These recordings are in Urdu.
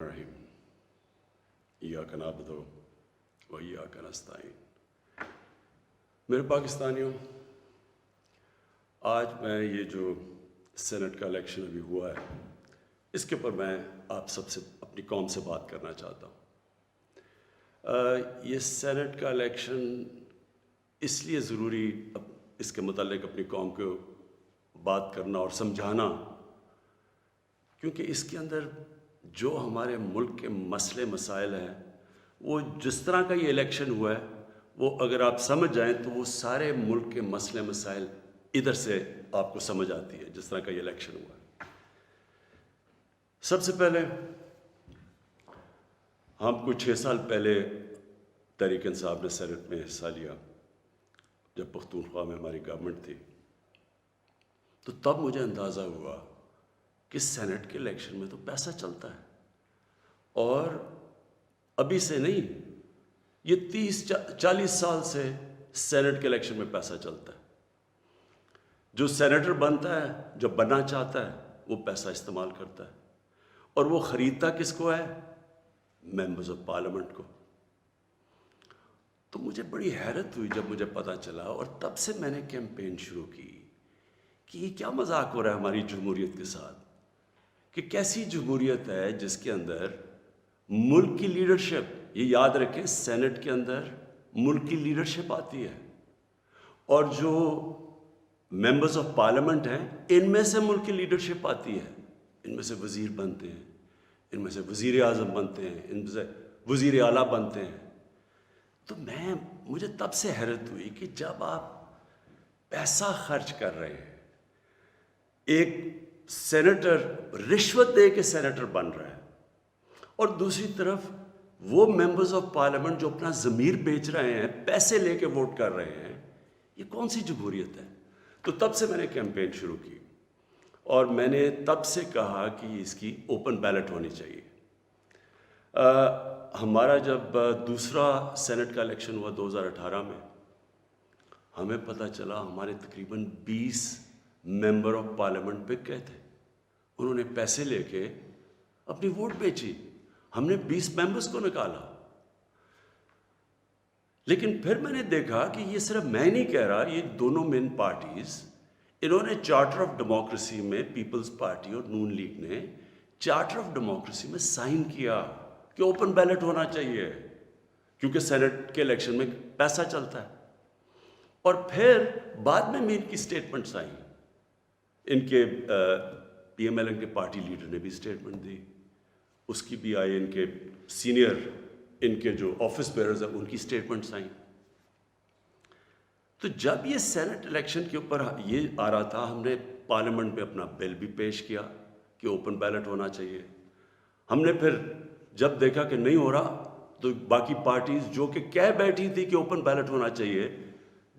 الرحیم ایاک نعبد و ایاک نستعین۔ میرے پاکستانیوں، آج میں یہ جو سینٹ کا الیکشن ابھی ہوا ہے، اس کے اوپر میں آپ سب سے اپنی قوم سے بات کرنا چاہتا ہوں۔ یہ سینٹ کا الیکشن اس لیے ضروری اس کے متعلق اپنی قوم کو بات کرنا اور سمجھانا، کیونکہ اس کے اندر جو ہمارے ملک کے مسئلے مسائل ہیں، وہ جس طرح کا یہ الیکشن ہوا ہے، وہ اگر آپ سمجھ جائیں تو وہ سارے ملک کے مسئلے مسائل ادھر سے آپ کو سمجھ آتی ہے جس طرح کا یہ الیکشن ہوا ہے۔ سب سے پہلے ہم کچھ 6 سال پہلے تحریک انصاف نے سینٹ میں حصہ لیا، جب پختونخوا میں ہماری گورنمنٹ تھی، تو تب مجھے اندازہ ہوا کہ سینٹ کے الیکشن میں تو پیسہ چلتا ہے، اور ابھی سے نہیں، یہ 30-40 سال سے سینٹ کے الیکشن میں پیسہ چلتا ہے۔ جو سینیٹر بنتا ہے، جو بننا چاہتا ہے، وہ پیسہ استعمال کرتا ہے، اور وہ خریدتا کس کو ہے؟ ممبرز آف پارلیمنٹ کو۔ تو مجھے بڑی حیرت ہوئی جب مجھے پتہ چلا، اور تب سے میں نے کیمپین شروع کی کہ یہ کیا مذاق ہو رہا ہے ہماری جمہوریت کے ساتھ، کہ کیسی جمہوریت ہے جس کے اندر ملک کی لیڈرشپ، یہ یاد رکھیں سینٹ کے اندر ملک کی لیڈرشپ آتی ہے، اور جو ممبرز آف پارلیمنٹ ہیں ان میں سے ملک کی لیڈرشپ آتی ہے، ان میں سے وزیر بنتے ہیں، ان میں سے وزیر اعظم بنتے ہیں، ان میں سے وزیر اعلیٰ بنتے ہیں۔ تو مجھے تب سے حیرت ہوئی کہ جب آپ پیسہ خرچ کر رہے ہیں، ایک سینیٹر رشوت دے کے سینیٹر بن رہا ہے، اور دوسری طرف وہ ممبرز آف پارلیمنٹ جو اپنا ضمیر بیچ رہے ہیں، پیسے لے کے ووٹ کر رہے ہیں، یہ کون سی جمہوریت ہے؟ تو تب سے میں نے کیمپین شروع کی، اور میں نے تب سے کہا کہ اس کی اوپن بیلٹ ہونی چاہیے۔ ہمارا جب دوسرا سینٹ کا الیکشن ہوا 2018 میں، ہمیں پتہ چلا ہمارے تقریباً 20 ممبر آف پارلیمنٹ بک گئے تھے، انہوں نے پیسے لے کے اپنی ووٹ بیچی، ہم نے 20 ممبرز کو نکالا۔ لیکن پھر میں نے دیکھا کہ یہ صرف میں نہیں کہہ رہا، یہ دونوں مین پارٹیز، انہوں نے چارٹر آف ڈیموکریسی میں، پیپلز پارٹی اور نون لیگ نے چارٹر آف ڈیموکریسی میں سائن کیا کہ اوپن بیلٹ ہونا چاہیے، کیونکہ سینٹ کے الیکشن میں پیسہ چلتا ہے۔ اور پھر بعد میں ان کی سٹیٹمنٹس آئیں، ان کے پی ایم ایل این کے پارٹی لیڈر نے بھی سٹیٹمنٹ دی، اس کی بھی آئی، ان کے سینئر، ان کے جو آفس بیئرز ہیں ان کی سٹیٹمنٹس آئیں۔ تو جب یہ سینٹ الیکشن کے اوپر یہ آ رہا تھا، ہم نے پارلیمنٹ میں اپنا بل بھی پیش کیا کہ اوپن بیلٹ ہونا چاہیے۔ ہم نے پھر جب دیکھا کہ نہیں ہو رہا، تو باقی پارٹیز جو کہ کہہ بیٹھی تھی کہ اوپن بیلٹ ہونا چاہیے،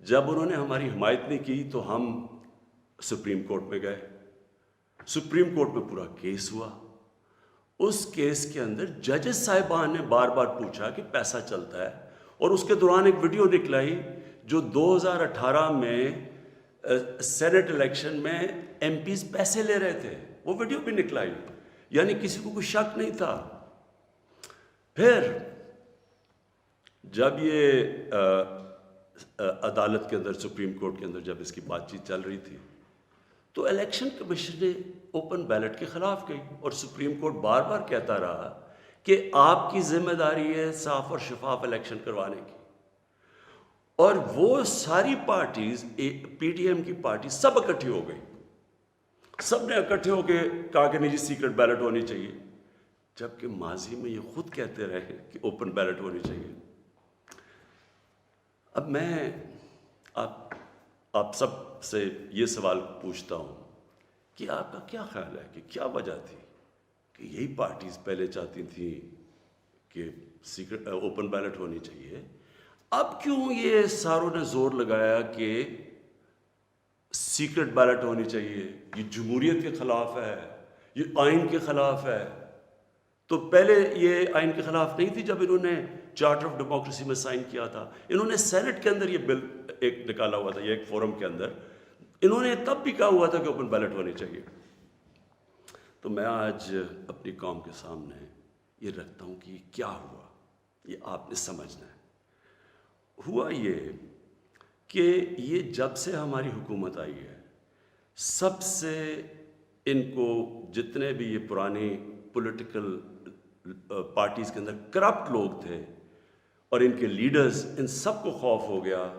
جب انہوں نے ہماری حمایت نہیں کی تو ہم سپریم کورٹ میں گئے۔ سپریم کورٹ میں پورا کیس ہوا، اس کیس کے اندر ججز صاحبان نے بار بار پوچھا کہ پیسہ چلتا ہے، اور اس کے دوران ایک ویڈیو نکلائی جو 2018 میں سینٹ الیکشن میں ایم پیز پیسے لے رہے تھے، وہ ویڈیو بھی نکلائی، یعنی کسی کو کوئی شک نہیں تھا۔ پھر جب یہ عدالت کے اندر، سپریم کورٹ کے اندر جب اس کی بات چیت چل رہی تھی، تو الیکشن کمیشن نے اوپن بیلٹ کے خلاف گئی، اور سپریم کورٹ بار بار کہتا رہا کہ آپ کی ذمہ داری ہے صاف اور شفاف الیکشن کروانے کی۔ اور وہ ساری پارٹیز، پی ڈی ایم کی پارٹی، سب اکٹھی ہو گئی، سب نے اکٹھے ہو کے کہا کہ نہیں جی سیکرٹ بیلٹ ہونی چاہیے، جبکہ ماضی میں یہ خود کہتے رہے کہ اوپن بیلٹ ہونی چاہیے۔ اب میں آپ سب سے یہ سوال پوچھتا ہوں کہ آپ کا کیا خیال ہے کہ کیا وجہ تھی کہ یہی پارٹیز پہلے چاہتی تھیں کہ سیکرٹ اوپن بیلٹ ہونی چاہیے، اب کیوں یہ ساروں نے زور لگایا کہ سیکرٹ بیلٹ ہونی چاہیے؟ یہ جمہوریت کے خلاف ہے، یہ آئین کے خلاف ہے۔ تو پہلے یہ آئین کے خلاف نہیں تھی جب انہوں نے چارٹر آف ڈیموکریسی میں سائن کیا تھا، انہوں نے سینٹ کے اندر یہ بل ایک نکالا ہوا تھا، یہ ایک فورم کے اندر انہوں نے تب بھی کہا ہوا تھا کہ اوپن بیلٹ ہونی چاہیے۔ تو میں آج اپنی قوم کے سامنے یہ رکھتا ہوں کہ کیا ہوا، یہ آپ نے سمجھنا ہے۔ ہوا یہ کہ یہ جب سے ہماری حکومت آئی ہے، سب سے ان کو جتنے بھی یہ پرانی پولیٹیکل پارٹیز کے اندر کرپٹ لوگ تھے اور ان کے لیڈرز، ان سب کو خوف ہو گیا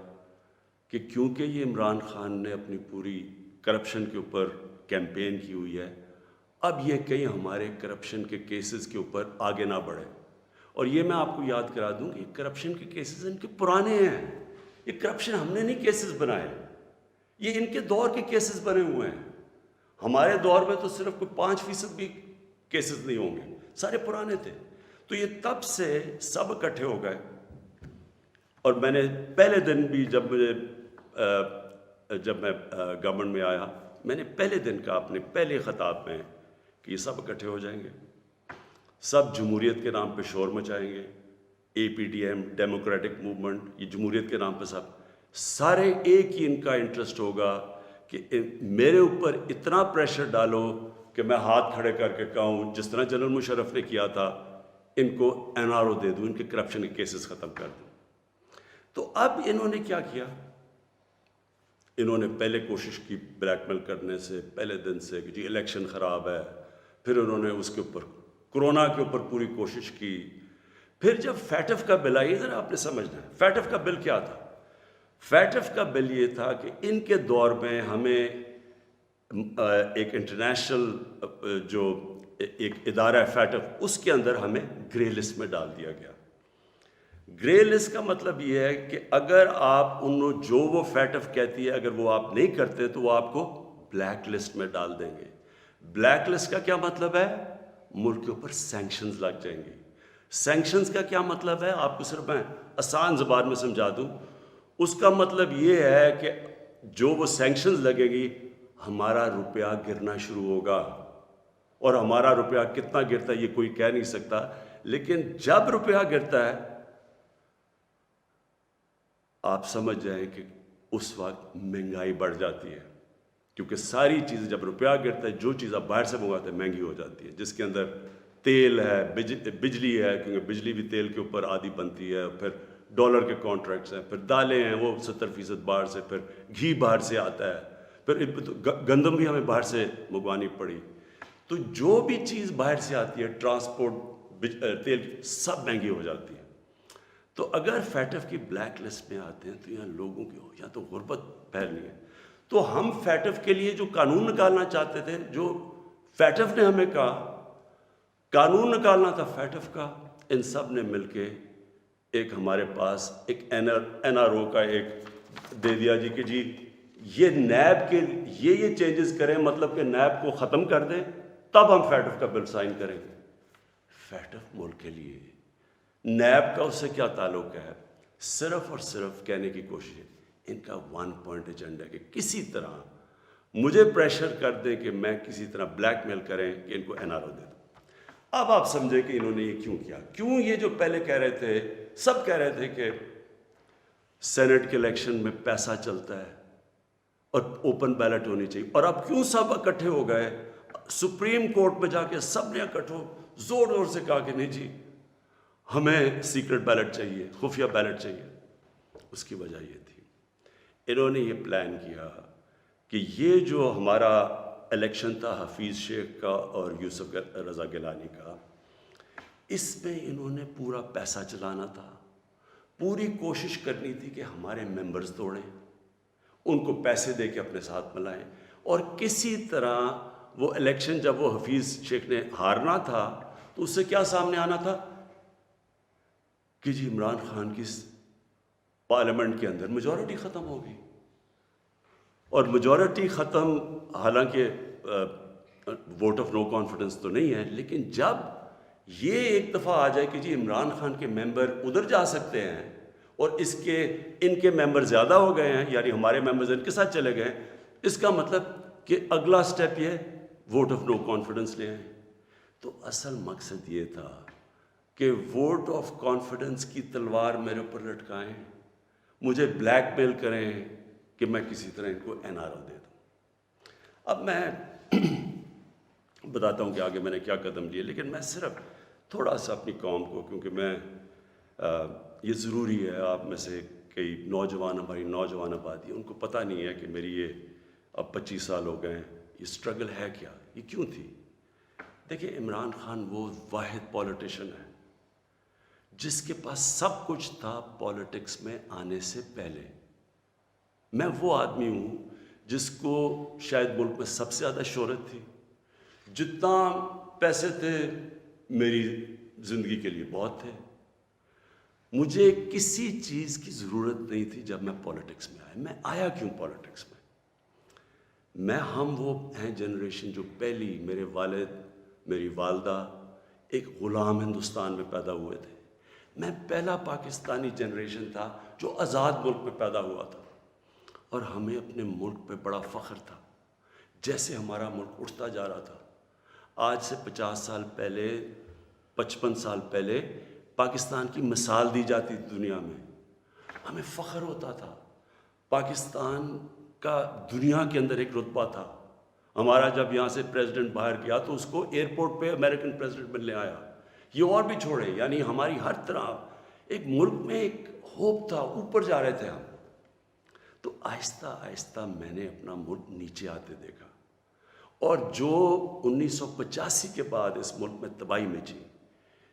کہ کیونکہ یہ عمران خان نے اپنی پوری کرپشن کے اوپر کیمپین کی ہوئی ہے، اب یہ کہیں ہمارے کرپشن کے کیسز کے اوپر آگے نہ بڑھے۔ اور یہ میں آپ کو یاد کرا دوں کہ کرپشن کے کیسز ان کے پرانے ہیں، یہ کرپشن ہم نے نہیں کیسز بنائے، یہ ان کے دور کے کیسز بنے ہوئے ہیں۔ ہمارے دور میں تو صرف کوئی 5% بھی کیسز نہیں ہوں گے، سارے پرانے تھے۔ تو یہ تب سے سب اکٹھے ہو گئے، اور میں نے پہلے دن بھی جب میں گورنمنٹ میں آیا، میں نے پہلے دن کہا اپنے پہلے خطاب میں کہ یہ سب اکٹھے ہو جائیں گے، سب جمہوریت کے نام پہ شور مچائیں گے، A P D M, democratic movement, یہ جمہوریت کے نام پہ سب سارے ایک ہی ان کا انٹرسٹ ہوگا کہ میرے اوپر اتنا پریشر ڈالو کہ میں ہاتھ کھڑے کر کے کہوں جس طرح جنرل مشرف نے کیا تھا، ان کو این آر او دے دوں، ان کے کرپشن کے کیسز ختم کر دوں۔ تو اب انہوں نے کیا کیا، انہوں نے پہلے کوشش کی بلیک میل کرنے سے پہلے دن سے کہ جی الیکشن خراب ہے، پھر انہوں نے اس کے اوپر کرونا کے اوپر پوری کوشش کی، پھر جب فیٹف کا بل آئی، ذرا آپ نے سمجھنا ہے فیٹف کا بل کیا تھا۔ فیٹف کا بل یہ تھا کہ ان کے دور میں ہمیں ایک انٹرنیشنل جو ایک ادارہ ہے فیٹف، اس کے اندر ہمیں گرے لسٹ میں ڈال دیا گیا۔ گرے لسٹ کا مطلب یہ ہے کہ اگر آپ جو وہ فیٹف کہتی ہے اگر وہ آپ نہیں کرتے تو وہ آپ کو بلیک لسٹ میں ڈال دیں گے۔ بلیک لسٹ کا کیا مطلب ہے؟ ملک کے اوپر سینکشنز لگ جائیں گے۔ سینکشنز کا کیا مطلب ہے؟ آپ کو صرف میں آسان زبان میں سمجھا دوں، اس کا مطلب یہ ہے کہ جو وہ سینکشنز لگے گی، ہمارا روپیہ گرنا شروع ہوگا، اور ہمارا روپیہ کتنا گرتا ہے یہ کوئی کہہ نہیں سکتا، لیکن جب روپیہ گرتا ہے آپ سمجھ جائیں کہ اس وقت مہنگائی بڑھ جاتی ہے، کیونکہ ساری چیزیں جب روپیہ گرتا ہے، جو چیز آپ باہر سے منگاتے ہیں مہنگی ہو جاتی ہے، جس کے اندر تیل ہے، بجلی ہے، کیونکہ بجلی بھی تیل کے اوپر آدھی بنتی ہے، پھر ڈالر کے کانٹریکٹس ہیں، پھر دالیں ہیں وہ 70% باہر سے، پھر گھی باہر سے آتا ہے، پھر گندم بھی ہمیں باہر سے منگوانی پڑی۔ تو جو بھی چیز باہر سے آتی ہے، ٹرانسپورٹ، تیل، سب مہنگی ہو جاتی ہے۔ تو اگر فیٹف کی بلیک لسٹ میں آتے ہیں تو یہاں لوگوں کی یا تو غربت پھیلنی ہے۔ تو ہم فیٹف کے لیے جو قانون نکالنا چاہتے تھے، جو فیٹف نے ہمیں کہا قانون نکالنا تھا فیٹف کا، ان سب نے مل کے ایک ہمارے پاس ایک این آر او کا ایک دے دیا جی کہ جی یہ نیب کے یہ چینجز کریں، مطلب کہ نیب کو ختم کر دیں، تب ہم فیٹف کا بل سائن کریں گے۔ فیٹف ملک کے لیے، نیب کا اس سے کیا تعلق ہے؟ صرف اور صرف کہنے کی کوشش ہے، ان کا 1 پوائنٹ ایجنڈا ہے کہ کسی طرح مجھے پریشر کر دیں کہ میں کسی طرح بلیک میل کریں کہ ان کو این آر او دے دوں۔ اب آپ سمجھیں کہ انہوں نے یہ کیوں کیا، کیوں یہ جو پہلے کہہ رہے تھے، سب کہہ رہے تھے کہ سینٹ کے الیکشن میں پیسہ چلتا ہے اور اوپن بیلٹ ہونی چاہیے، اور اب کیوں سب اکٹھے ہو گئے؟ سپریم کورٹ میں جا کے سب نے اکٹھے زور زور سے کہا کہ نہیں جی ہمیں سیکرٹ بیلٹ چاہیے، خفیہ بیلٹ چاہیے۔ اس کی وجہ یہ تھی، انہوں نے یہ پلان کیا کہ یہ جو ہمارا الیکشن تھا حفیظ شیخ کا اور یوسف رضا گیلانی کا، اس میں انہوں نے پورا پیسہ چلانا تھا، پوری کوشش کرنی تھی کہ ہمارے ممبرز توڑیں، ان کو پیسے دے کے اپنے ساتھ ملائیں، اور کسی طرح وہ الیکشن جب وہ حفیظ شیخ نے ہارنا تھا تو اس سے کیا سامنے آنا تھا کہ جی عمران خان کی پارلیمنٹ کے اندر میجورٹی ختم ہوگی، اور میجورٹی ختم حالانکہ ووٹ آف نو کانفیڈنس تو نہیں ہے، لیکن جب یہ ایک دفعہ آ جائے کہ جی عمران خان کے ممبر ادھر جا سکتے ہیں اور ان کے ممبر زیادہ ہو گئے ہیں، یعنی ہمارے ممبرز ان کے ساتھ چلے گئے، اس کا مطلب کہ اگلا سٹیپ یہ ووٹ آف نو کانفیڈنس لے آئیں۔ تو اصل مقصد یہ تھا کہ ووٹ آف کانفیڈنس کی تلوار میرے اوپر لٹکائیں، مجھے بلیک میل کریں کہ میں کسی طرح ان کو این آر او دے دوں۔ اب میں بتاتا ہوں کہ آگے میں نے کیا قدم لیے، لیکن میں صرف تھوڑا سا اپنی قوم کو، کیونکہ میں یہ ضروری ہے، آپ میں سے کئی نوجوان، ہماری نوجوان آبادی، ان کو پتہ نہیں ہے کہ میری یہ اب 25 سال ہو گئے ہیں، یہ اسٹرگل ہے کیا، یہ کیوں تھی۔ دیکھیں، عمران خان وہ واحد پولیٹیشین ہے جس کے پاس سب کچھ تھا پولیٹکس میں آنے سے پہلے۔ میں وہ آدمی ہوں جس کو شاید ملک میں سب سے زیادہ شہرت تھی، جتنا پیسے تھے میری زندگی کے لیے بہت تھے، مجھے کسی چیز کی ضرورت نہیں تھی۔ جب میں پولیٹکس میں آیا، میں آیا کیوں پولیٹکس میں؟ ہم وہ ہیں جنریشن جو پہلی، میرے والد، میری والدہ ایک غلام ہندوستان میں پیدا ہوئے تھے۔ میں پہلا پاکستانی جنریشن تھا جو آزاد ملک میں پیدا ہوا تھا، اور ہمیں اپنے ملک پہ بڑا فخر تھا۔ جیسے ہمارا ملک اٹھتا جا رہا تھا، آج سے 50 سال پہلے، 55 سال پہلے پاکستان کی مثال دی جاتی تھی دنیا میں، ہمیں فخر ہوتا تھا۔ پاکستان کا دنیا کے اندر ایک رتبہ تھا۔ ہمارا جب یہاں سے پریزیڈنٹ باہر گیا تو اس کو ایئرپورٹ پہ امریکن پریزیڈنٹ ملنے آیا۔ یہ اور بھی چھوڑے، یعنی ہماری ہر طرح ایک ملک میں ایک ہوپ تھا، اوپر جا رہے تھے ہم۔ تو آہستہ آہستہ میں نے اپنا ملک نیچے آتے دیکھا، اور جو 1985 کے بعد اس ملک میں تباہی مچی،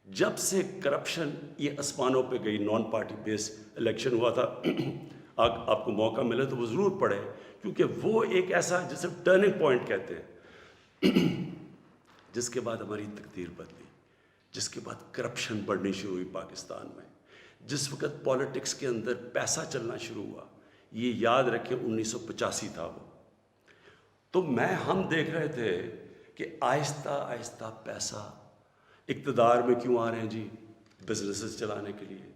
جب سے کرپشن یہ اسمانوں پہ گئی، نان پارٹی بیس الیکشن ہوا تھا، آپ کو موقع ملے تو وہ ضرور پڑھے، کیونکہ وہ ایک ایسا جسے ٹرننگ پوائنٹ کہتے ہیں، جس کے بعد ہماری تقدیر بدلی، جس کے بعد کرپشن بڑھنی شروع ہوئی پاکستان میں، جس وقت پولیٹکس کے اندر پیسہ چلنا شروع ہوا۔ یہ یاد رکھیں 1985 تھا وہ۔ تو ہم دیکھ رہے تھے کہ آہستہ آہستہ پیسہ اقتدار میں کیوں آ رہے ہیں جی؟ بزنسز چلانے کے لیے۔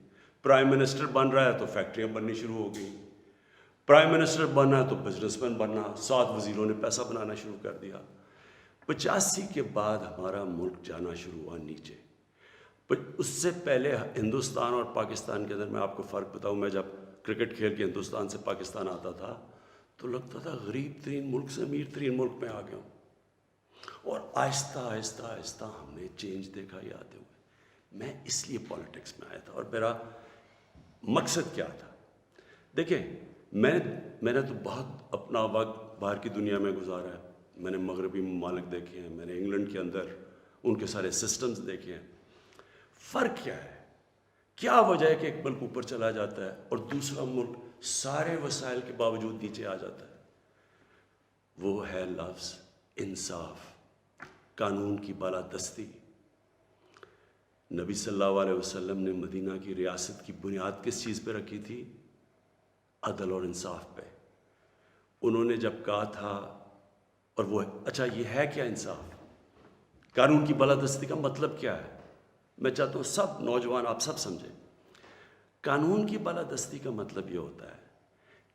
پرائم منسٹر بن رہا ہے تو فیکٹریاں بننی شروع ہو گئی، پرائم منسٹر بننا ہے تو بزنس مین بننا، 7 وزیروں نے پیسہ بنانا شروع کر دیا۔ 85 کے بعد ہمارا ملک جانا شروع ہوا نیچے۔ اس سے پہلے ہندوستان اور پاکستان کے اندر میں آپ کو فرق بتاؤں، میں جب کرکٹ کھیل کے ہندوستان سے پاکستان آتا تھا تو لگتا تھا غریب ترین ملک سے امیر ترین ملک میں آ گیا ہوں، اور آہستہ آہستہ آہستہ ہم نے چینج دیکھا یہ آتے ہوئے۔ میں اس لیے پولیٹکس میں آیا تھا، اور میرا مقصد کیا تھا؟ دیکھیں، میں نے تو بہت اپنا وقت باہر کی دنیا میں گزارا ہے۔ میں نے مغربی ممالک دیکھے ہیں، میں نے انگلینڈ کے اندر ان کے سارے سسٹمز دیکھے ہیں۔ فرق کیا ہے؟ کیا وجہ ہے کہ ایک ملک اوپر چلا جاتا ہے اور دوسرا ملک سارے وسائل کے باوجود نیچے آ جاتا ہے؟ وہ ہے لفظ انصاف، قانون کی بالادستی۔ نبی صلی اللہ علیہ وسلم نے مدینہ کی ریاست کی بنیاد کس چیز پہ رکھی تھی؟ عدل اور انصاف پہ۔ انہوں نے جب کہا تھا، اور وہ اچھا یہ ہے کیا انصاف؟ قانون کی بالادستی کا مطلب کیا ہے؟ میں چاہتا ہوں سب نوجوان آپ سب سمجھیں۔ قانون کی بالادستی کا مطلب یہ ہوتا ہے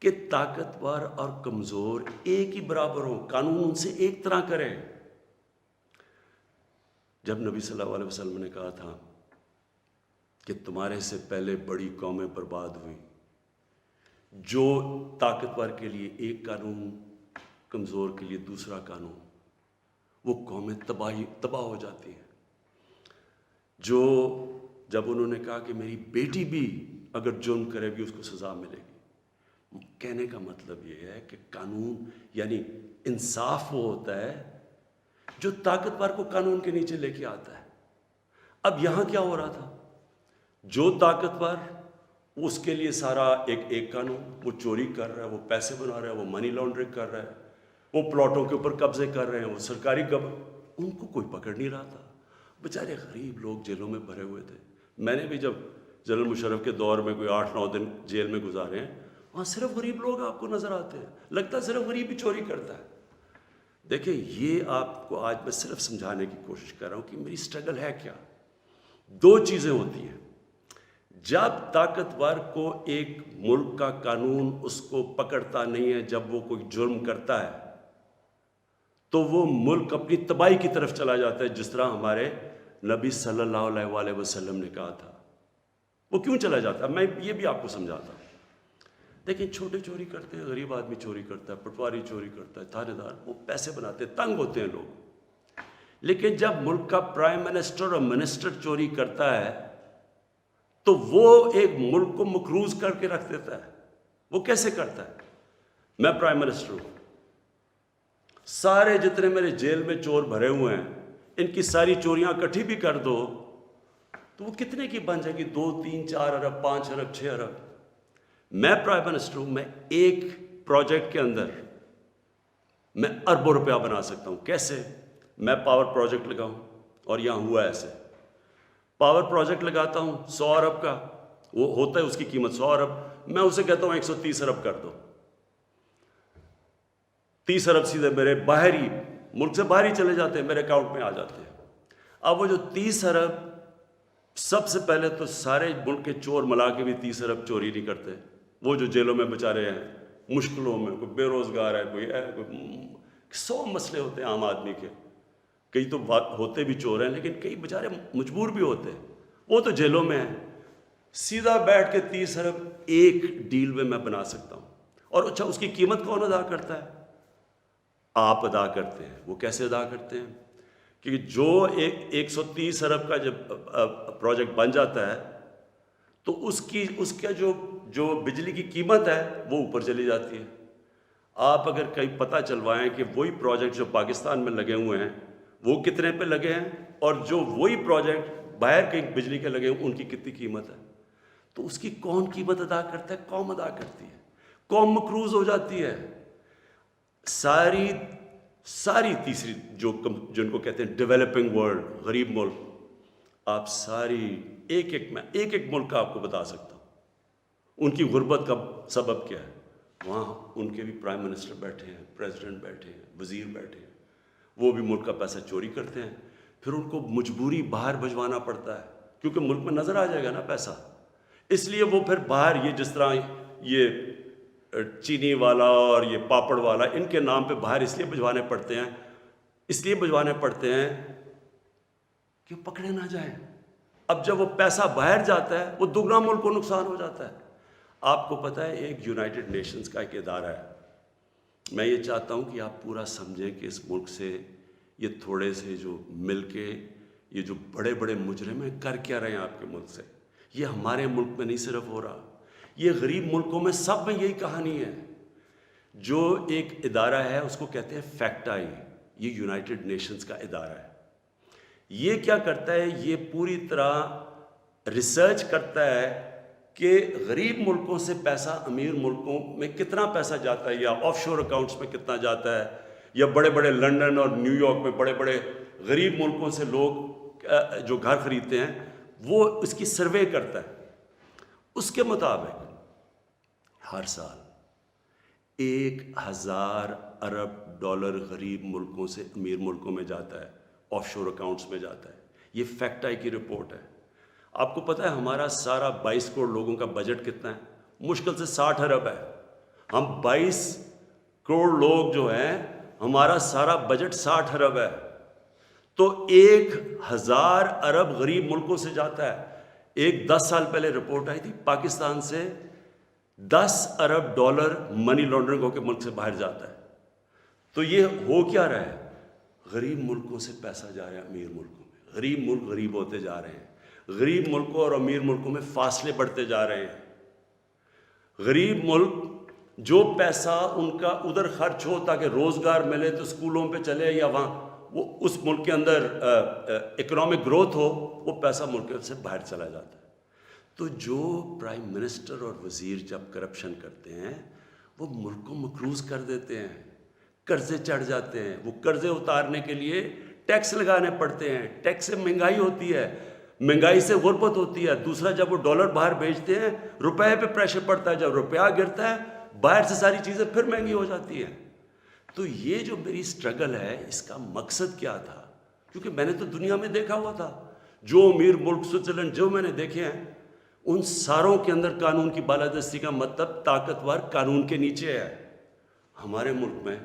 کہ طاقتور اور کمزور ایک ہی برابر ہوں، قانون ان سے ایک طرح کرے۔ جب نبی صلی اللہ علیہ وسلم نے کہا تھا کہ تمہارے سے پہلے بڑی قومیں برباد ہوئیں، جو طاقتور کے لیے ایک قانون، کمزور کے لیے دوسرا قانون، وہ قومیں تباہ ہو جاتی ہیں۔ جو جب انہوں نے کہا کہ میری بیٹی بھی اگر جرم کرے گی اس کو سزا ملے گی، کہنے کا مطلب یہ ہے کہ قانون یعنی انصاف وہ ہوتا ہے جو طاقتور کو قانون کے نیچے لے کے آتا ہے۔ اب یہاں کیا ہو رہا تھا؟ جو طاقتور، اس کے لیے سارا ایک قانون، وہ چوری کر رہا ہے، وہ پیسے بنا رہا ہے، وہ منی لانڈرنگ کر رہا ہے، وہ پلاٹوں کے اوپر قبضے کر رہے ہیں، وہ سرکاری ان کو کوئی پکڑ نہیں رہا تھا۔ بیچارے غریب لوگ جیلوں میں بھرے ہوئے تھے۔ میں نے بھی جب جنرل مشرف کے دور میں کوئی 8-9 دن جیل میں گزارے ہیں، وہاں صرف غریب لوگ آپ کو نظر آتے ہیں، لگتا ہے صرف غریب ہی چوری کرتا ہے۔ دیکھیں، یہ آپ کو آج میں صرف سمجھانے کی کوشش کر رہا ہوں کہ میری سٹرگل ہے کیا۔ 2 چیزیں ہوتی ہیں۔ جب طاقتور کو ایک ملک کا قانون اس کو پکڑتا نہیں ہے، جب وہ کوئی جرم کرتا ہے تو وہ ملک اپنی تباہی کی طرف چلا جاتا ہے، جس طرح ہمارے نبی صلی اللہ علیہ وسلم نے کہا تھا۔ وہ کیوں چلا جاتا ہے؟ میں یہ بھی آپ کو سمجھاتا ہوں۔ دیکھیں، چھوٹے چوری کرتے ہیں، غریب آدمی چوری کرتا ہے، پٹواری چوری کرتا ہے، تھانے دار، وہ پیسے بناتے ہیں، تنگ ہوتے ہیں لوگ۔ لیکن جب ملک کا پرائم منسٹر اور منسٹر چوری کرتا ہے تو وہ ایک ملک کو مقروض کر کے رکھ دیتا ہے. وہ کیسے کرتا ہے؟ میں پرائم منسٹر ہوں، سارے جتنے میرے جیل میں چور بھرے ہوئے ہیں ان کی ساری چوریاں اکٹھی بھی کر دو تو وہ کتنے کی بن جائے گی؟ 2 3 4 ارب 5 ارب 6 ارب. میں پرائم منسٹر ہوں، میں ایک پروجیکٹ کے اندر میں اربوں روپیہ بنا سکتا ہوں. کیسے؟ میں پاور پروجیکٹ لگاؤں، اور یہاں ہوا ایسے، پاور پروجیکٹ لگاتا ہوں 100 ارب کا، وہ ہوتا ہے اس کی قیمت 100 ارب، میں اسے کہتا ہوں 130 ارب کر دو. 30 ارب سیدھے میرے باہر ہی، ملک سے باہر ہی چلے جاتے ہیں، میرے اکاؤنٹ میں آ جاتے ہیں. اب وہ جو 30 ارب، سب سے پہلے تو سارے ملک کے چور ملا کے بھی 30 ارب چوری نہیں کرتے. وہ جو جیلوں میں بیچارے ہیں، مشکلوں میں، کوئی بے روزگار ہے، کوئی 100 مسئلے ہوتے ہیں عام آدمی کے. کئی تو ہوتے بھی چور ہیں لیکن کئی بیچارے مجبور بھی ہوتے ہیں، وہ تو جیلوں میں ہیں. سیدھا بیٹھ کے 30 ارب ایک ڈیل میں بنا سکتا ہوں. اور اچھا، اس کی قیمت کون ادا کرتا ہے؟ آپ ادا کرتے ہیں. وہ کیسے ادا کرتے ہیں؟ کہ جو 130 ارب کا جب پروجیکٹ بن جاتا ہے تو اس کا جو بجلی کی قیمت ہے وہ اوپر چلی جاتی ہے. آپ اگر کہیں پتہ چلوائیں کہ وہی پروجیکٹ جو پاکستان میں لگے ہوئے ہیں وہ کتنے پہ لگے ہیں، اور جو وہی پروجیکٹ باہر کہیں بجلی کے لگے ہیں ان کی کتنی قیمت ہے، تو اس کی کون قیمت ادا کرتا ہے؟ قوم ادا کرتی ہے. قوم مقروض ہو جاتی ہے. ساری تیسری جن کو کہتے ہیں ڈیولپنگ ورلڈ، غریب ملک، آپ ساری میں ایک ملک کا آپ کو بتا سکتا ہوں ان کی غربت کا سبب کیا ہے. وہاں ان کے بھی پرائم منسٹر بیٹھے ہیں، پریزیڈنٹ بیٹھے ہیں، وزیر بیٹھے ہیں، وہ بھی ملک کا پیسہ چوری کرتے ہیں. پھر ان کو مجبوری باہر بھجوانا پڑتا ہے کیونکہ ملک میں نظر آ جائے گا نا پیسہ، اس لیے وہ پھر باہر، یہ جس طرح یہ چینی والا اور یہ پاپڑ والا، ان کے نام پہ باہر اس لیے بھجوانے پڑتے ہیں کہ پکڑے نہ جائیں. اب جب وہ پیسہ باہر جاتا ہے وہ دوگنا ملک کو نقصان ہو جاتا ہے. آپ کو پتہ ہے ایک یونائٹڈ نیشنز کا ایک ادارہ ہے، میں یہ چاہتا ہوں کہ آپ پورا سمجھیں کہ اس ملک سے یہ تھوڑے سے جو مل کے یہ جو بڑے بڑے مجرم ہیں کر کیا رہے ہیں آپ کے ملک سے. یہ ہمارے ملک میں نہیں صرف ہو رہا، یہ غریب ملکوں میں سب میں یہی کہانی ہے. جو ایک ادارہ ہے اس کو کہتے ہیں فیکٹائی، یہ یونائٹڈ نیشنز کا ادارہ ہے. یہ کیا کرتا ہے؟ یہ پوری طرح ریسرچ کرتا ہے کہ غریب ملکوں سے پیسہ امیر ملکوں میں کتنا پیسہ جاتا ہے، یا آف شور اکاؤنٹس میں کتنا جاتا ہے، یا بڑے بڑے لنڈن اور نیو یارک میں بڑے بڑے غریب ملکوں سے لوگ جو گھر خریدتے ہیں وہ اس کی سروے کرتا ہے. اس کے مطابق ہر سال 1000 ارب ڈالر غریب ملکوں سے امیر ملکوں میں جاتا ہے، آف شور اکاؤنٹس میں جاتا ہے. یہ فیکٹائی کی رپورٹ ہے. آپ کو پتہ ہے ہمارا سارا 22 کروڑ لوگوں کا بجٹ کتنا ہے؟ مشکل سے 60 ارب ہے. ہم 22 کروڑ لوگ جو ہیں، ہمارا سارا بجٹ 60 ارب ہے. تو 1000 ارب غریب ملکوں سے جاتا ہے. 10 سال پہلے رپورٹ آئی تھی پاکستان سے 10 ارب ڈالر منی لانڈرنگ ہو کے ملک سے باہر جاتا ہے. تو یہ ہو کیا رہا ہے؟ غریب ملکوں سے پیسہ جا رہا ہے امیر ملکوں میں، غریب ملک غریب ہوتے جا رہے ہیں، غریب ملکوں اور امیر ملکوں میں فاصلے بڑھتے جا رہے ہیں. غریب ملک جو پیسہ ان کا ادھر خرچ ہو تاکہ روزگار ملے تو اسکولوں پہ چلے، یا وہاں وہ اس ملک کے اندر اکنامک گروتھ ہو، وہ پیسہ ملک سے باہر چلا جاتا ہے. تو جو پرائم منسٹر اور وزیر جب کرپشن کرتے ہیں وہ ملک کو مقروض کر دیتے ہیں، قرضے چڑھ جاتے ہیں. وہ قرضے اتارنے کے لیے ٹیکس لگانے پڑتے ہیں. ٹیکس سے مہنگائی ہوتی ہے، مہنگائی سے غربت ہوتی ہے. دوسرا، جب وہ ڈالر باہر بھیجتے ہیں روپے پہ پریشر پڑتا ہے، جب روپیہ گرتا ہے باہر سے ساری چیزیں پھر مہنگی ہو جاتی ہیں. تو یہ جو میری سٹرگل ہے اس کا مقصد کیا تھا؟ کیونکہ میں نے تو دنیا میں دیکھا ہوا تھا، جو امیر ملک سوئٹزرلینڈ جو میں نے دیکھے ہیں ان ساروں کے اندر قانون کی بالادستی کا مطلب طاقتور قانون کے نیچے ہے. ہمارے ملک میں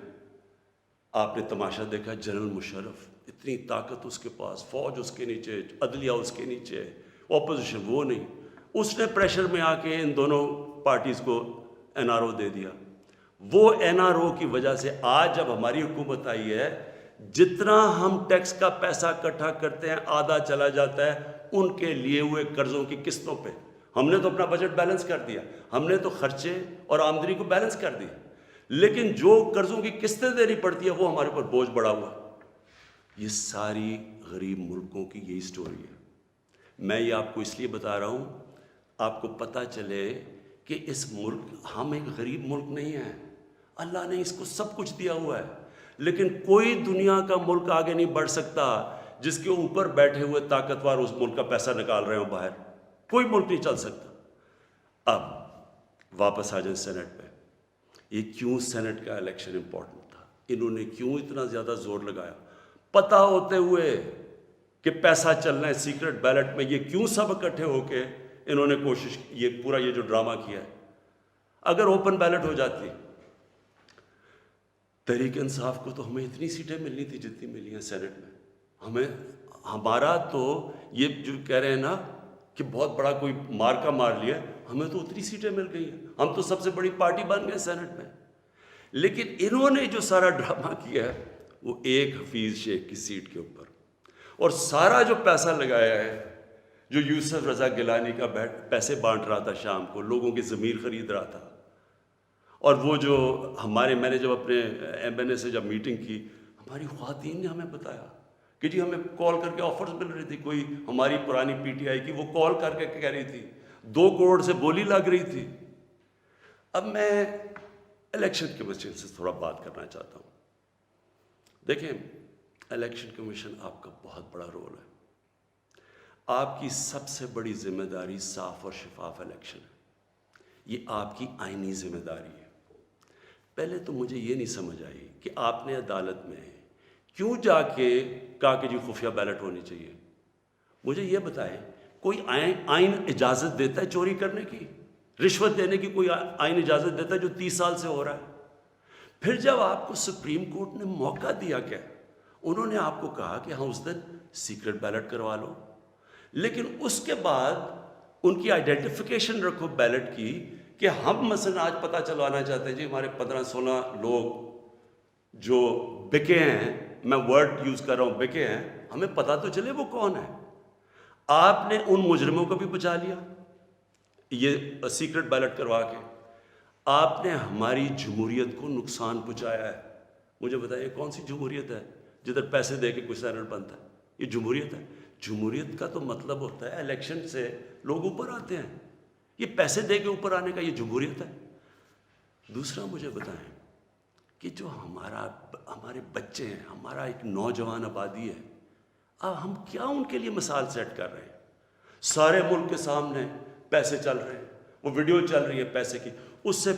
آپ نے تماشا دیکھا، جنرل مشرف اتنی طاقت اس کے پاس، فوج اس کے نیچے، عدلیہ اس کے نیچے، اپوزیشن وہ نہیں. اس نے پریشر میں آ کے ان دونوں پارٹیز کو این آر او دے دیا. وہ این آر او کی وجہ سے آج جب ہماری حکومت آئی ہے جتنا ہم ٹیکس کا پیسہ اکٹھا کرتے ہیں آدھا چلا جاتا ہے ان کے لیے ہوئے قرضوں کی قسطوں پہ. ہم نے تو اپنا بجٹ بیلنس کر دیا, ہم نے تو خرچے اور آمدنی کو بیلنس کر دیا, لیکن جو قرضوں کی قسطیں دینی پڑتی ہے وہ ہمارے اوپر بوجھ بڑا ہوا. یہ ساری غریب ملکوں کی یہی سٹوری ہے. میں یہ آپ کو اس لیے بتا رہا ہوں آپ کو پتہ چلے کہ اس ملک, ہم ایک غریب ملک نہیں ہیں, اللہ نے اس کو سب کچھ دیا ہوا ہے, لیکن کوئی دنیا کا ملک آگے نہیں بڑھ سکتا جس کے اوپر بیٹھے ہوئے طاقتور اس ملک کا پیسہ نکال رہے ہوں باہر. کوئی ملک نہیں چل سکتا. اب واپس آ جائیں سینٹ پہ. یہ کیوں سینٹ کا الیکشن امپورٹنٹ تھا, انہوں نے کیوں اتنا زیادہ زور لگایا پتہ ہوتے ہوئے کہ پیسہ چلنا ہے سیکرٹ بیلٹ میں؟ یہ کیوں سب اکٹھے ہو کے انہوں نے کوشش, یہ پورا یہ جو ڈرامہ کیا ہے؟ اگر اوپن بیلٹ ہو جاتی تحریک انصاف کو تو ہمیں اتنی سیٹیں ملنی تھی جتنی ملی ہیں سینٹ میں. ہمارا تو یہ جو کہہ رہے ہیں نا کہ بہت بڑا کوئی مارکا مار لیا, ہمیں تو اتنی سیٹیں مل گئی ہیں, ہم تو سب سے بڑی پارٹی بن گئے سینٹ میں. لیکن انہوں نے جو سارا ڈرامہ کیا ہے وہ ایک حفیظ شیخ کی سیٹ کے اوپر, اور سارا جو پیسہ لگایا ہے, جو یوسف رضا گیلانی کا پیسے بانٹ رہا تھا شام کو, لوگوں کی ضمیر خرید رہا تھا, اور وہ جو میں نے جب اپنے ایم این اے سے جب میٹنگ کی, ہماری خواتین نے ہمیں بتایا کہ جی ہمیں کال کر کے آفرز مل رہی تھی. کوئی ہماری پرانی پی ٹی آئی کی وہ کال کر کے کہہ رہی تھی 2 کروڑ سے بولی لگ رہی تھی. اب میں الیکشن کمیشن سے تھوڑا بات کرنا چاہتا ہوں. دیکھیں, الیکشن کمیشن آپ کا بہت بڑا رول ہے. آپ کی سب سے بڑی ذمہ داری صاف اور شفاف الیکشن ہے. یہ آپ کی آئینی ذمہ داری ہے. پہلے تو مجھے یہ نہیں سمجھ آئی کہ آپ نے عدالت میں کیوں جا کے کہا کہ جی خفیہ بیلٹ ہونی چاہیے. مجھے یہ بتائیں, کوئی آئین اجازت دیتا ہے چوری کرنے کی, رشوت دینے کی؟ کوئی آئین اجازت دیتا ہے جو 30 سال سے ہو رہا ہے؟ پھر جب آپ کو سپریم کورٹ نے موقع دیا, کیا انہوں نے آپ کو کہا کہ ہاں اس دن سیکرٹ بیلٹ کروا لو, لیکن اس کے بعد ان کی آئیڈینٹیفیکیشن رکھو بیلٹ کی کہ ہم مثلا آج پتہ چلوانا چاہتے ہیں جی ہمارے 15-16 لوگ جو بکے ہیں, میں ورڈ یوز کر رہا ہوں بکے ہیں, ہمیں پتہ تو چلے وہ کون ہے. آپ نے ان مجرموں کو بھی بچا لیا یہ سیکرٹ بیلٹ کروا کے. آپ نے ہماری جمہوریت کو نقصان پہنچایا ہے. مجھے بتائیے کون سی جمہوریت ہے جدھر پیسے دے کے کوئی سینٹ بنتا ہے؟ یہ جمہوریت ہے؟ جمہوریت کا تو مطلب ہوتا ہے الیکشن سے لوگ اوپر آتے ہیں. یہ پیسے دے کے اوپر آنے کا یہ جمہوریت ہے؟ دوسرا مجھے بتائیں کہ جو ہمارے بچے ہیں, ہمارا ایک نوجوان آبادی ہے, اب ہم کیا ان کے لیے مثال سیٹ کر رہے ہیں؟ سارے ملک کے سامنے پیسے چل رہے ہیں, وہ ویڈیو چل رہی ہے پیسے کی. اس سے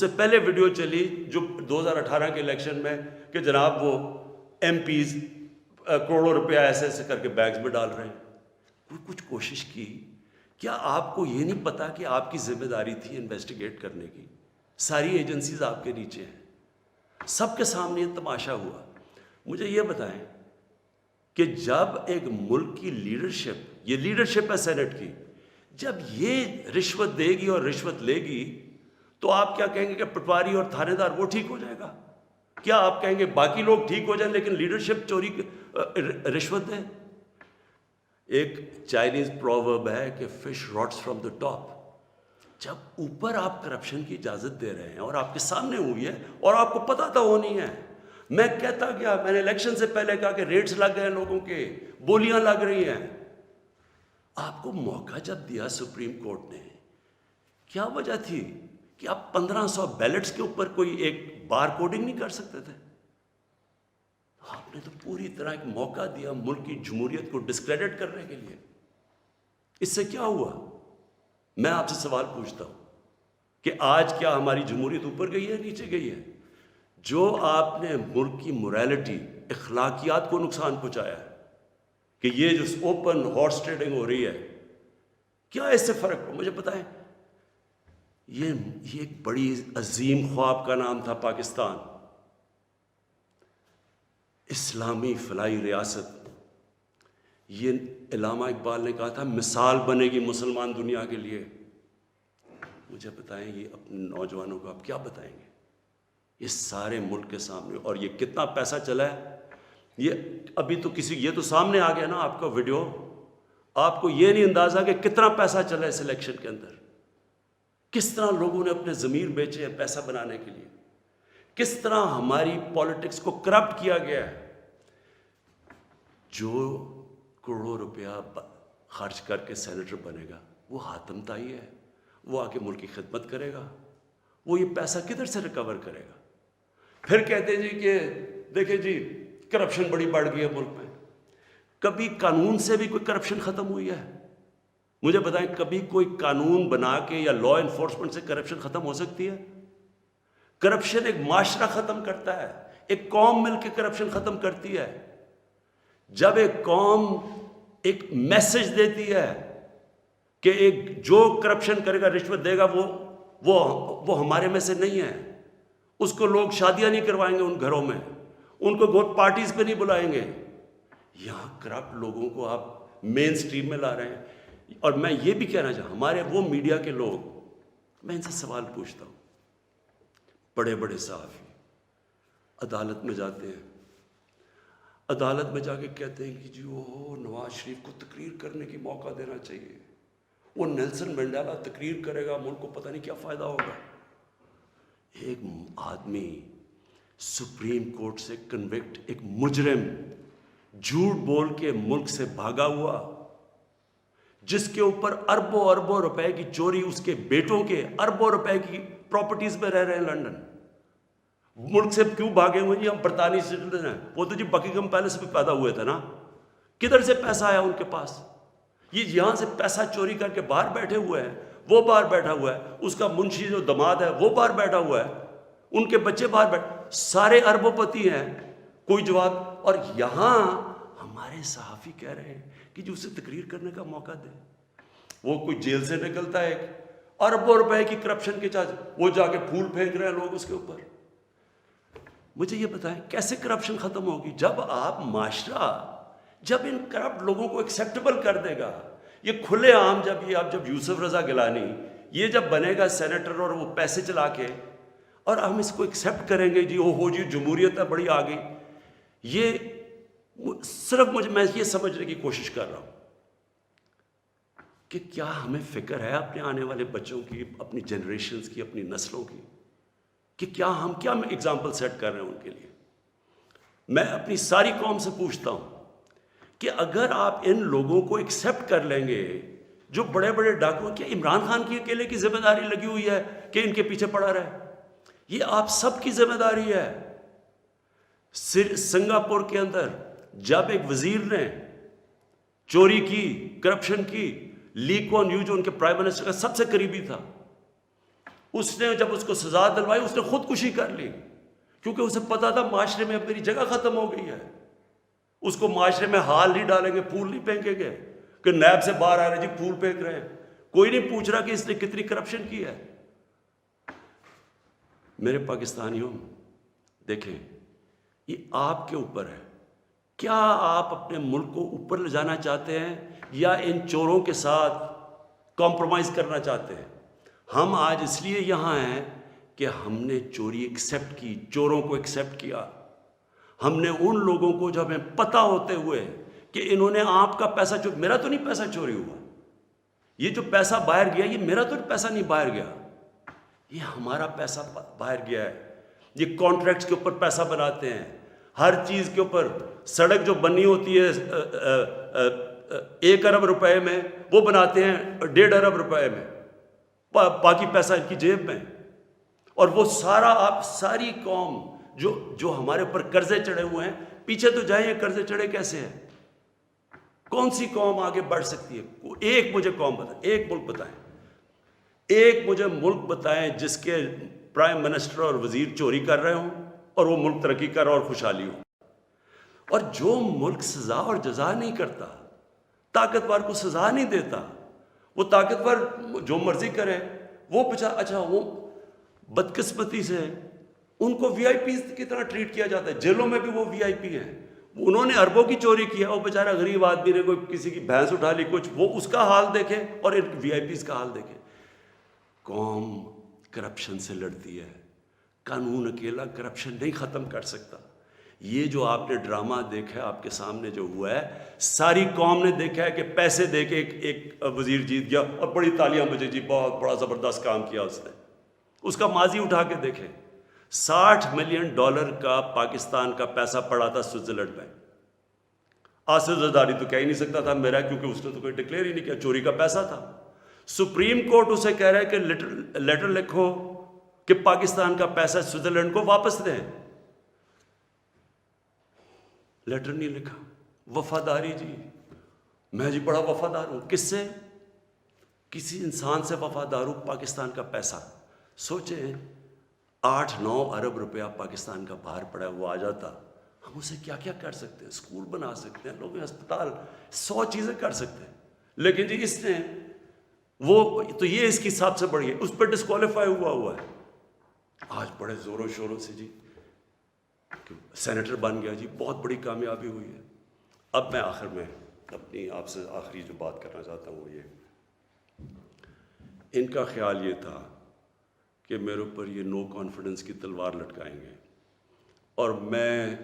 پہلے ویڈیو چلی جو 2018 کے الیکشن میں کہ جناب وہ ایم پیز کروڑوں روپیہ ایسے کر کے بیگز میں ڈال رہے ہیں. کوئی کچھ کوشش کی؟ کیا آپ کو یہ نہیں پتا کہ آپ کی ذمہ داری تھی انویسٹیگیٹ کرنے کی؟ ساری ایجنسیز آپ کے نیچے ہیں, سب کے سامنے یہ تماشا ہوا. مجھے یہ بتائیں کہ جب ایک ملک کی لیڈرشپ, یہ لیڈرشپ ہے سینٹ کی, جب یہ رشوت دے گی اور رشوت لے گی تو آپ کیا کہیں گے کہ پٹواری اور تھانے دار وہ ٹھیک ہو جائے گا؟ کیا آپ کہیں گے باقی لوگ ٹھیک ہو جائیں لیکن لیڈرشپ چوری رشوت دے؟ ایک چائنیز پروورب ہے کہ fish rots from the top. جب اوپر آپ کرپشن کی اجازت دے رہے ہیں اور آپ کے سامنے ہوئی ہے اور آپ کو پتہ تو ہونی ہے. میں کہتا گیا, میں نے الیکشن سے پہلے کہا کہ ریٹس لگ گئے لوگوں کے, بولیاں لگ رہی ہیں. آپ کو موقع جب دیا سپریم کورٹ نے, کیا وجہ تھی کہ آپ 1500 بیلٹس کے اوپر کوئی ایک بار کوڈنگ نہیں کر سکتے تھے؟ آپ نے تو پوری طرح ایک موقع دیا ملک کی جمہوریت کو ڈسکریڈٹ کرنے کے لیے. اس سے کیا ہوا؟ میں آپ سے سوال پوچھتا ہوں کہ آج کیا ہماری جمہوریت اوپر گئی ہے نیچے گئی ہے؟ جو آپ نے ملک کی موریلٹی, اخلاقیات کو نقصان پہنچایا ہے کہ یہ جو اوپن ہارس ٹریڈنگ ہو رہی ہے, کیا اس سے فرق ہو؟ مجھے بتائیں. یہ ایک بڑی عظیم خواب کا نام تھا پاکستان, اسلامی فلاحی ریاست. یہ علامہ اقبال نے کہا تھا مثال بنے گی مسلمان دنیا کے لیے. مجھے بتائیں یہ اپنے نوجوانوں کو آپ کیا بتائیں گے؟ یہ سارے ملک کے سامنے. اور یہ کتنا پیسہ چلا ہے یہ ابھی تو یہ تو سامنے آ گیا نا آپ کا ویڈیو. آپ کو یہ نہیں اندازہ کہ کتنا پیسہ چلا ہے اس الیکشن کے اندر. کس طرح لوگوں نے اپنے ضمیر بیچے ہیں پیسہ بنانے کے لیے. کس طرح ہماری پالیٹکس کو کرپٹ کیا گیا ہے. جو کروڑوں روپیہ خرچ کر کے سینیٹر بنے گا وہ حاتم طائی ہے. وہ آ کے ملک کی خدمت کرے گا. وہ یہ پیسہ کدھر سے ریکور کرے گا؟ پھر کہتے ہیں جی کہ دیکھیں جی کرپشن بڑی بڑھ گئی ہے ملک میں. کبھی قانون سے بھی کوئی کرپشن ختم ہوئی ہے؟ مجھے بتائیں کبھی کوئی قانون بنا کے یا لا انفورسمنٹ سے کرپشن ختم ہو سکتی ہے؟ کرپشن ایک معاشرہ ختم کرتا ہے. ایک قوم مل کے کرپشن ختم کرتی ہے. جب ایک قوم ایک میسج دیتی ہے کہ ایک جو کرپشن کرے گا رشوت دے گا وہ ہمارے میں سے نہیں ہے. اس کو لوگ شادیاں نہیں کروائیں گے ان گھروں میں. ان کو ووٹ پارٹیز پہ نہیں بلائیں گے. یہاں کرپٹ لوگوں کو آپ مین سٹریم میں لا رہے ہیں. اور میں یہ بھی کہنا چاہتا ہوں ہمارے وہ میڈیا کے لوگ, میں ان سے سوال پوچھتا ہوں. بڑے بڑے صحافی عدالت میں جاتے ہیں, عدالت میں جا کے کہتے ہیں کہ جی وہ نواز شریف کو تقریر کرنے کی موقع دینا چاہیے. وہ نیلسن منڈیلا تقریر کرے گا, ملک کو پتہ نہیں کیا فائدہ ہوگا. ایک آدمی سپریم کورٹ سے کنوکٹ, ایک مجرم جھوٹ بول کے ملک سے بھاگا ہوا, جس کے اوپر اربوں اربوں روپے کی چوری, اس کے بیٹوں کے اربوں روپے کی پراپرٹیز میں رہ رہے ہیں لنڈن. ملک سے کیوں بھاگے ہوئے جی؟ ہم برطانوی سٹیزن ہیں. وہ تو جی بکنگم پیلس میں پیدا ہوئے تھے نا. کدھر سے پیسہ آیا ان کے پاس؟ یہ یہاں سے پیسہ چوری کر کے باہر بیٹھے ہوئے ہیں. وہ باہر بیٹھا ہوا ہے, اس کا منشی جو دماد ہے وہ باہر بیٹھا ہوا ہے, ان کے بچے باہر بیٹھے, سارے اربوں پتی ہیں. کوئی جواب. اور یہاں ہمارے صحافی کہہ رہے ہیں کہ جو اسے تقریر کرنے کا موقع دے. وہ کوئی جیل سے نکلتا ہے ایک اربوں روپے کی کرپشن کے چارج, وہ جا کے پھول پھینک رہے ہیں لوگ اس کے اوپر. مجھے یہ بتائیں کیسے کرپشن ختم ہوگی؟ جب آپ معاشرہ جب ان کرپٹ لوگوں کو ایکسیپٹیبل کر دے گا. یہ کھلے عام جب یوسف رضا گیلانی یہ جب بنے گا سینیٹر اور وہ پیسے چلا کے, اور ہم اس کو ایکسیپٹ کریں گے جی ہو جی جمہوریت ہے بڑی آ گئی. یہ صرف میں یہ سمجھنے کی کوشش کر رہا ہوں کہ کیا ہمیں فکر ہے اپنے آنے والے بچوں کی, اپنی جنریشنز کی, اپنی نسلوں کی, کہ کیا ہم ایگزامپل سیٹ کر رہے ہیں ان کے لیے. میں اپنی ساری قوم سے پوچھتا ہوں کہ اگر آپ ان لوگوں کو ایکسیپٹ کر لیں گے جو بڑے بڑے ڈاکو, کیا عمران خان کی اکیلے کی ذمہ داری لگی ہوئی ہے کہ ان کے پیچھے پڑا رہے؟ یہ آپ سب کی ذمہ داری ہے. سنگاپور کے اندر جب ایک وزیر نے چوری کی, کرپشن کی, لی کوان یو جو ان کے پرائم منسٹر کا سب سے قریبی تھا, اس نے جب اس کو سزا دلوائی اس نے خودکشی کر لی, کیونکہ اسے پتا تھا معاشرے میں اب میری جگہ ختم ہو گئی ہے. اس کو معاشرے میں ہال نہیں ڈالیں گے, پھول نہیں پھینکیں گے کہ نیب سے باہر آ رہے جی پھول پھینک رہے ہیں. کوئی نہیں پوچھ رہا کہ اس نے کتنی کرپشن کی ہے. میرے پاکستانیوں دیکھیں, یہ آپ کے اوپر ہے. کیا آپ اپنے ملک کو اوپر لے جانا چاہتے ہیں یا ان چوروں کے ساتھ کمپرومائز کرنا چاہتے ہیں؟ ہم آج اس لیے یہاں ہیں کہ ہم نے چوری ایکسیپٹ کی, چوروں کو ایکسیپٹ کیا. ہم نے ان لوگوں کو جو ہمیں پتہ ہوتے ہوئے کہ انہوں نے آپ کا پیسہ میرا تو نہیں پیسہ چوری ہوا, یہ جو پیسہ باہر گیا یہ میرا تو پیسہ نہیں باہر گیا, یہ ہمارا پیسہ باہر گیا ہے. یہ کانٹریکٹس کے اوپر پیسہ بناتے ہیں, ہر چیز کے اوپر. سڑک جو بنی ہوتی ہے 1 ارب روپے میں وہ بناتے ہیں 1.5 ارب روپے میں, باقی پیسہ ان کی جیب میں. اور وہ سارا آپ ساری قوم جو ہمارے اوپر قرضے چڑھے ہوئے ہیں, پیچھے تو جائیں یہ قرضے چڑھے کیسے ہیں؟ کون سی قوم آگے بڑھ سکتی ہے؟ ایک مجھے قوم بتائیں, ایک ملک بتائیں, ایک مجھے ملک بتائیں جس کے پرائم منسٹر اور وزیر چوری کر رہے ہوں اور وہ ملک ترقی کر رہا اور خوشحالی ہو. اور جو ملک سزا اور جزا نہیں کرتا, طاقتور کو سزا نہیں دیتا, وہ طاقتور جو مرضی کرے, وہ اچھا وہ بدقسمتی سے ان کو وی آئی پیز کی طرح ٹریٹ کیا جاتا ہے. جیلوں میں بھی وہ وی آئی پی ہیں. انہوں نے اربوں کی چوری کیا, وہ بیچارہ غریب آدمی نے کوئی کسی کی بھینس اٹھا لی کچھ, وہ اس کا حال دیکھے اور ان وی آئی پیز کا حال دیکھے. قوم کرپشن سے لڑتی ہے, قانون اکیلا کرپشن نہیں ختم کر سکتا. یہ جو آپ نے ڈرامہ دیکھا ہے آپ کے سامنے جو ہوا ہے, ساری قوم نے دیکھا ہے کہ پیسے دے کے ایک وزیر جیت گیا اور بڑی تالیاں بجے, جی بہت بڑا زبردست کام کیا اس نے. اس کا ماضی اٹھا کے دیکھیں, $60 ملین کا پاکستان کا پیسہ پڑا تھا سوئٹزرلینڈ میں. آصف زرداری تو کہہ ہی نہیں سکتا تھا میرا, کیونکہ اس نے تو کوئی ڈکلیئر ہی نہیں کیا, چوری کا پیسہ تھا. سپریم کورٹ اسے کہہ رہا ہے کہ لیٹر لکھو کہ پاکستان کا پیسہ سوئٹزرلینڈ کو واپس دیں. لیٹر نہیں لکھا. وفاداری جی, میں جی بڑا وفادار ہوں. کس سے؟ کسی انسان سے وفادار ہوں. پاکستان کا پیسہ سوچیں, 8-9 ارب روپیہ پاکستان کا باہر پڑا ہے, وہ آ جاتا, ہم اسے کیا کیا کر سکتے ہیں. اسکول بنا سکتے ہیں, لوگ ہسپتال, 100 چیزیں کر سکتے ہیں. لیکن جی اس نے وہ تو یہ اس کی سب سے بڑی ہے, اس پہ ڈسکوالیفائی ہوا ہے. آج بڑے زوروں شوروں سے جی سینیٹر بن گیا, جی بہت بڑی کامیابی ہوئی ہے. اب میں آخر میں اپنی آپ سے آخری جو بات کرنا چاہتا ہوں وہ یہ, ان کا خیال یہ تھا کہ میرے اوپر یہ نو کانفیڈنس کی تلوار لٹکائیں گے, اور میں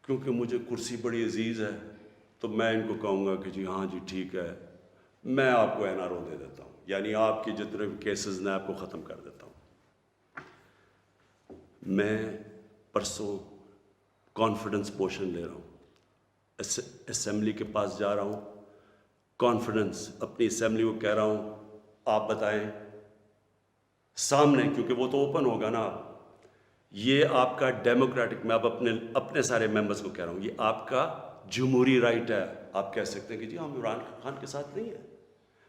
کیونکہ مجھے کرسی بڑی عزیز ہے تو میں ان کو کہوں گا کہ جی ہاں جی ٹھیک ہے, میں آپ کو NRO دے دیتا ہوں, یعنی آپ کی جتنے بھی کیسز نے آپ کو ختم کر دیتا ہوں. میں پرسوں کانفیڈنس پوشن لے رہا ہوں, اسمبلی کے پاس جا رہا ہوں, کانفیڈنس اپنی اسمبلی کو کہہ رہا ہوں آپ بتائیں سامنے, کیونکہ وہ تو اوپن ہوگا نا. یہ آپ کا ڈیموکریٹک, میں اب اپنے سارے ممبرز کو کہہ رہا ہوں, یہ آپ کا جمہوری رائٹ ہے. آپ کہہ سکتے ہیں کہ جی ہم عمران خان کے ساتھ نہیں ہیں,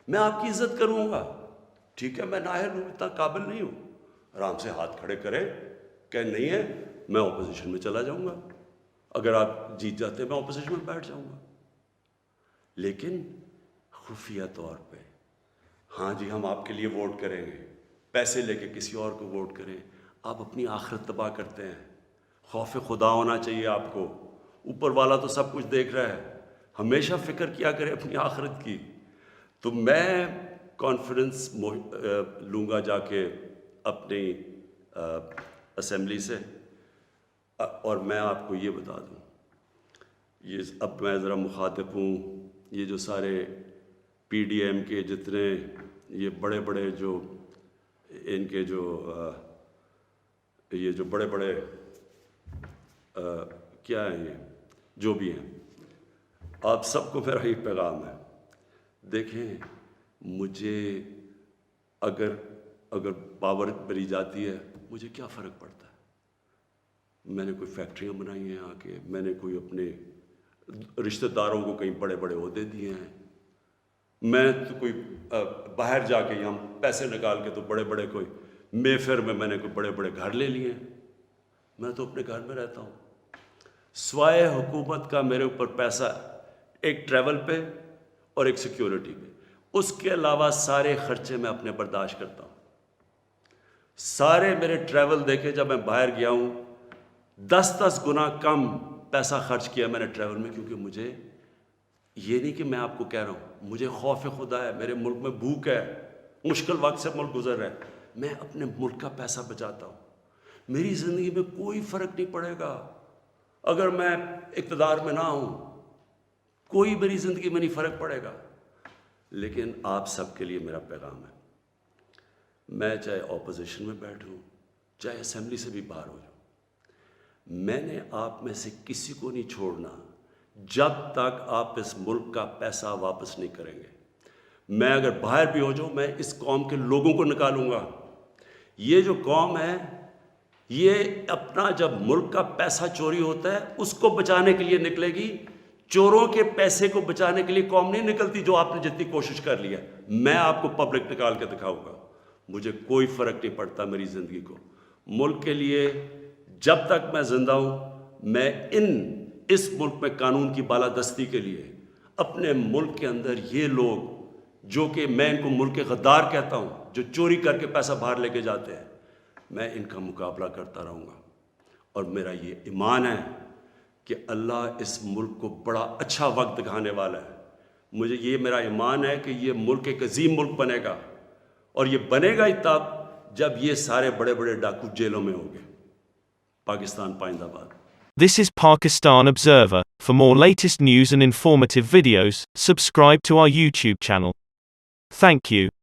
میں آپ کی عزت کروں گا, ٹھیک ہے, میں نااہل ہوں, اتنا قابل نہیں ہوں. آرام سے ہاتھ کھڑے کریں کہ نہیں ہے, میں اپوزیشن میں چلا جاؤں گا, اگر آپ جیت جاتے ہیں میں اپوزیشن میں بیٹھ جاؤں گا. لیکن خفیہ طور پہ ہاں جی ہم آپ کے لیے ووٹ کریں گے, پیسے لے کے کسی اور کو ووٹ کریں, آپ اپنی آخرت تباہ کرتے ہیں. خوف خدا ہونا چاہیے آپ کو, اوپر والا تو سب کچھ دیکھ رہا ہے, ہمیشہ فکر کیا کرے اپنی آخرت کی. تو میں کانفیڈنس لوں گا جا کے اپنی اسمبلی سے, اور میں آپ کو یہ بتا دوں, یہ اب میں ذرا مخاطب ہوں, یہ جو سارے PDM کے جتنے یہ بڑے بڑے جو ان کے جو یہ جو بڑے بڑے کیا ہیں, یہ جو بھی ہیں, آپ سب کو میرا یہ پیغام ہے, دیکھیں مجھے اگر پاور ملی جاتی ہے مجھے کیا فرق پڑتا ہے. میں نے کوئی فیکٹریاں بنائی ہیں آ کے, میں نے کوئی اپنے رشتہ داروں کو کہیں بڑے بڑے عہدے دیے ہیں, میں تو کوئی باہر جا کے ہم پیسے نکال کے تو بڑے بڑے کوئی مے فیئر میں نے کوئی بڑے بڑے گھر لے لیے ہیں. میں تو اپنے گھر میں رہتا ہوں, سوائے حکومت کا میرے اوپر پیسہ ایک ٹریول پہ اور ایک سیکیورٹی پہ, اس کے علاوہ سارے خرچے میں اپنے برداشت کرتا ہوں. سارے میرے ٹریول دیکھے, جب میں باہر گیا ہوں 10 گنا کم پیسہ خرچ کیا میں نے ٹریول میں, کیونکہ مجھے یہ نہیں کہ میں آپ کو کہہ رہا ہوں, مجھے خوف خدا ہے, میرے ملک میں بھوک ہے, مشکل وقت سے ملک گزر رہا ہے, میں اپنے ملک کا پیسہ بچاتا ہوں. میری زندگی میں کوئی فرق نہیں پڑے گا اگر میں اقتدار میں نہ ہوں, کوئی میری زندگی میں نہیں فرق پڑے گا. لیکن آپ سب کے لیے میرا پیغام ہے, میں چاہے اپوزیشن میں بیٹھوں چاہے اسمبلی سے بھی باہر ہو جاؤں, میں نے آپ میں سے کسی کو نہیں چھوڑنا جب تک آپ اس ملک کا پیسہ واپس نہیں کریں گے. میں اگر باہر بھی ہو جاؤں, میں اس قوم کے لوگوں کو نکالوں گا. یہ جو قوم ہے یہ اپنا جب ملک کا پیسہ چوری ہوتا ہے اس کو بچانے کے لیے نکلے گی, چوروں کے پیسے کو بچانے کے لیے قوم نہیں نکلتی جو آپ نے جتنی کوشش کر لی ہے. میں آپ کو پبلک نکال کے دکھاؤں گا, مجھے کوئی فرق نہیں پڑتا میری زندگی کو. ملک کے لیے جب تک میں زندہ ہوں, میں اس ملک میں قانون کی بالادستی کے لیے اپنے ملک کے اندر یہ لوگ جو کہ میں ان کو ملک کے غدار کہتا ہوں, جو چوری کر کے پیسہ باہر لے کے جاتے ہیں, میں ان کا مقابلہ کرتا رہوں گا. اور میرا یہ ایمان ہے کہ اللہ اس ملک کو بڑا اچھا وقت دکھانے والا ہے. مجھے یہ میرا ایمان ہے کہ یہ ملک ایک عظیم ملک بنے گا, اور یہ بنے گا ہی تب جب یہ سارے بڑے بڑے ڈاکو جیلوں میں ہوں گے. پاکستان پائندہ باد. This is Pakistan Observer. For more latest news and informative videos, subscribe to our YouTube channel. Thank you.